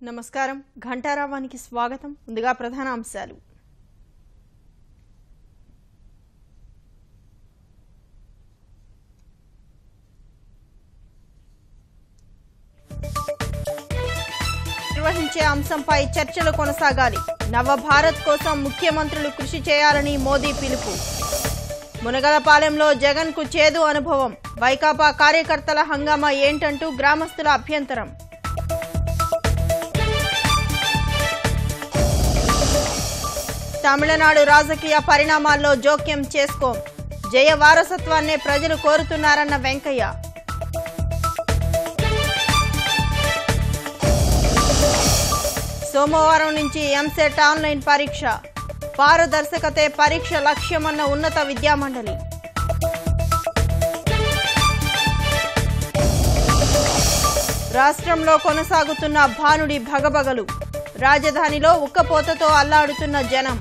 నమస్కారం ఘంటారావానికి స్వాగతం. ముందుగా ప్రధాన అంశాలు. నిర్వహించే అంశంపై చర్చలు కొనసాగాలి. నవభారత్ కోసం ముఖ్యమంత్రులు కృషి చేయాలని మోదీ పిలుపు. మునగలపాలెంలో జగన్ కు చేదు అనుభవం. వైకాపా కార్యకర్తల హంగామా ఏంటంటూ గ్రామస్తుల అభ్యంతరం. తమిళనాడు రాజకీయ పరిణామాల్లో జోక్యం చేసుకోం. జయ వారసత్వాన్నే ప్రజలు కోరుతున్నారన్న వెంకయ్య. సోమవారం నుంచి ఎంసెట్ ఆన్లైన్ పరీక్ష. పారదర్శకతే పరీక్ష లక్ష్యమన్న ఉన్నత విద్యామండలి. రాష్ట్రంలో కొనసాగుతున్న భానుడి భగభగలు. రాజధానిలో ఉక్కపోతతో అల్లాడుతున్న జనం.